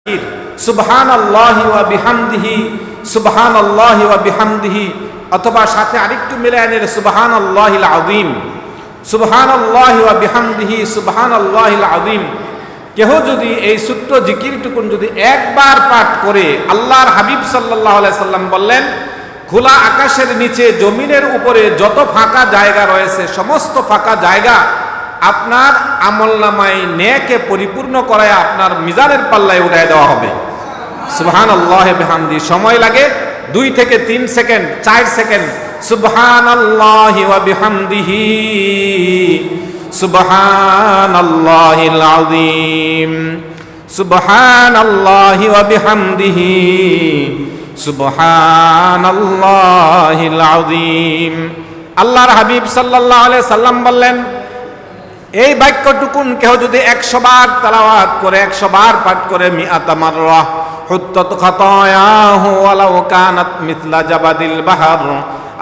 সুবহানাল্লাহি ওয়া বিহামদিহি সুবহানাল্লাহি ওয়া বিহামদিহি, অথবা সাথে আরেকটু মিলায় নিলে সুবহানাল্লাহিল আযীম, সুবহানাল্লাহি ওয়া বিহামদিহি সুবহানাল্লাহিল আযীম। কেহ যদি এই ছোট্ট জিকিরটুকুন যদি একবার পাঠ করে, আল্লাহর হাবিব সাল্লাল্লাহু আলাইহি সাল্লাম বললেন, খোলা আকাশের নিচে জমিনের উপরে যত ফাঁকা জায়গা রয়েছে সমস্ত ফাঁকা জায়গা আপনার আমলনামায় নেকে পরিপূর্ণ করায় আপনার মিজানের পাল্লায় উঠায় দেওয়া হবে। সুবহানাল্লাহি বিহামদি। সময় লাগে 2 থেকে 3 সেকেন্ড, 4 সেকেন্ড। সুবহানাল্লাহি ওয়া বিহামদিহি সুবহানাল্লাহিল আযীম, সুবহানাল্লাহি ওয়া বিহামদিহি সুবহানাল্লাহিল আযীম। আল্লাহর হাবিব সাল্লাল্লাহু আলাইহি সাল্লাম বললেন, এই বাক্যটুকুন কেহ যদি 100 বার তেলাওয়াত করে, 100 বার পাঠ করে, মিআতা মাররা হুত্তাত খাতায়াহু ওয়ালাউ কানাত মিসলা জাবাদিল বাহর।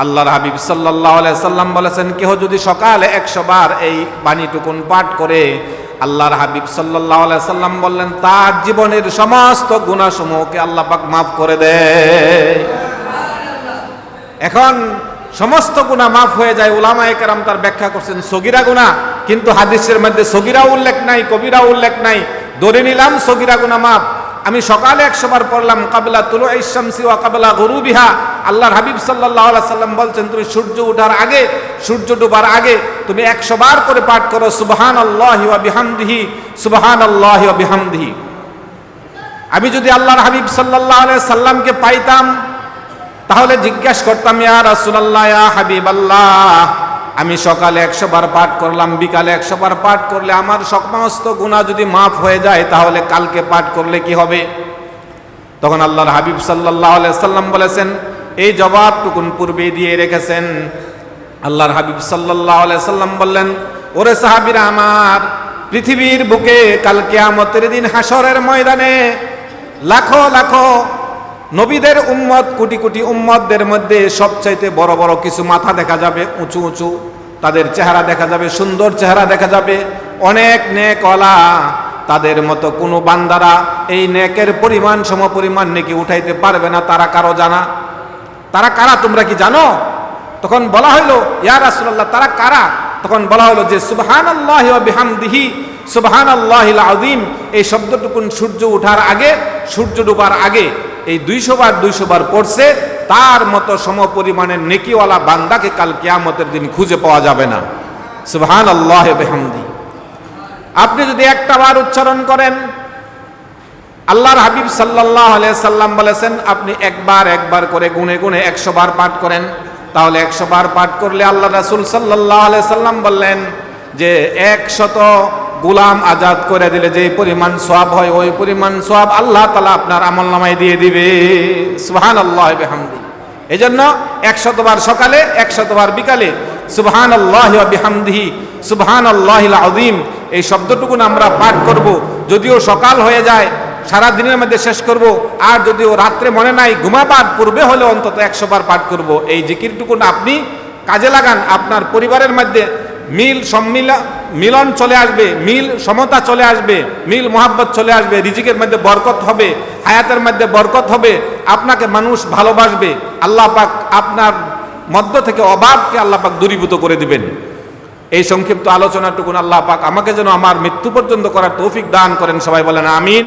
আল্লাহর হাবিব সাল্লাল্লাহু আলাইহি সাল্লাম বলেছেন, কেহ যদি সকালে 100 বার এই বাণীটুকুন পাঠ করে, আল্লাহর হাবিব সাল্লাল্লাহু আলাইহি সাল্লাম বললেন, তার জীবনের সমস্ত গুনাহসমূহকে আল্লাহ পাক মাফ করে দেয়। এখন সমস্ত গুনাহ মাফ হয়ে যায়। উলামায়ে কেরাম তার ব্যাখ্যা করছেন সগীরা গুনাহ, কিন্তু হাদিসের মধ্যে সগীরা উল্লেখ নাই, কবিরা উল্লেখ নাই। ধরে নিলাম সগীরা গুনাহ মাফ। আমি সকালে 100 বার পড়লাম কাবলা তুলুইশ শামসি ওয়া কাবলা গুরুবিহা। আল্লাহর হাবিব সাল্লাল্লাহু আলাইহি সাল্লাম বলছেন, তুমি সূর্য ওঠার আগে, সূর্য ডোবার আগে তুমি 100 বার করে পাঠ করো সুবহানাল্লাহি ওয়া বিহামদিহি সুবহানাল্লাহি ওয়া বিহামদিহি। আমি যদি আল্লাহর হাবিব সাল্লাল্লাহু আলাইহি সাল্লামকে পাইতাম, তাহলে জিজ্ঞাসা করতাম, ইয়া রাসূলুল্লাহ, ইয়া হাবিবাল্লাহ, আমি সকালে 100 বার পাঠ করলাম, বিকালে 100 বার পাঠ করলে আমার সমস্ত গুনাহ যদি মাফ হয়ে যায়, তাহলে কালকে পাঠ করলে কি হবে? তখন আল্লাহর হাবিব সাল্লাল্লাহু আলাইহি সাল্লাম বলেছেন, এই জবাবটুকুন পূর্বে দিয়ে রেখেছেন। আল্লাহর হাবিব সাল্লাল্লাহু আলাইহি সাল্লাম বললেন, ওরে সাহাবীরা আমার, পৃথিবীর বুকে কাল কিয়ামতের দিন হাসরের ময়দানে লাখো লাখো নবীদের উম্মত, কোটি কোটি উম্মতদের মধ্যে সবচাইতে বড় বড় কিছু মাথা দেখা যাবে, উঁচু উঁচু তাদের চেহারা দেখা যাবে, সুন্দর চেহারা দেখা যাবে, অনেক নেকওয়ালা। তাদের মতো কোনো বান্দারা এই নেকের পরিমাণ সমপরিমাণ নেকি উঠাইতে পারবে না। তারা কারো জানা? তারা কারা তোমরা কি জানো? তখন বলা হইলো, ইয়া রাসূলুল্লাহ, তারা কারা? তখন বলা হলো যে সুবহানাল্লাহি ওয়া বিহামদিহি সুবহানাল্লাহিল আযীম, এই শব্দটুকুন সূর্য ওঠার আগে, সূর্য ডোবার আগে এই 200 বার পড়ছে, তার মতো সমপরিমাণের নেকিওয়ালা বান্দাকে কাল কিয়ামতের দিন খুঁজে পাওয়া যাবে না। সুবহানাল্লাহি ওয়া বিহামদিহি। আপনি যদি একটা বার উচ্চারণ করেন, আল্লাহর হাবিব সাল্লাল্লাহু আলাইহি সাল্লাম বলেছেন, আপনি একবার করে গুনে গুনে 100 বার পাঠ করেন, তাহলে 100 বার পাঠ করলে আল্লাহ রাসূল সাল্লাল্লাহু আলাইহি সাল্লাম বললেন যে 100 গোলাম আজাদ করে দিলে যে পরিমাণ সওয়াব হয়, ওই পরিমাণ সওয়াব আল্লাহ তাআলা আপনার আমলনামায় দিয়ে দিবে। সুবহানাল্লাহি বিহামদিহি। এজন্য 100 বার সকালে, 100 বার বিকালে সুবহানাল্লাহি ওয়া বিহামদিহি সুবহানাল্লাহিল আযীম এই শব্দটুকুন আমরা পাঠ করব। যদিও সকাল হয়ে যায়, সারা দিনের মধ্যে শেষ করব, আর যদিও রাত্রে মনে নাই, ঘুমাবার পূর্বে হলে অন্তত 100 বার পাঠ করব। এই জিকিরটুকুন আপনি কাজে লাগান, আপনার পরিবারের মধ্যে মিলন চলে আসবে, মিল সমতা চলে আসবে, মিল মোহাব্বত চলে আসবে, রিজিকের মধ্যে বরকত হবে, হায়াতের মধ্যে বরকত হবে, আপনাকে মানুষ ভালোবাসবে। আল্লাহ পাক আপনার মধ্য থেকে অভাবকে আল্লাহ পাক দূরীভূত করে দিবেন। এই সংক্ষিপ্ত আলোচনাটুকুন আল্লাহ পাক আমাকে যেন আমার মৃত্যু পর্যন্ত করার তৌফিক দান করেন। সবাই বলেন আমিন।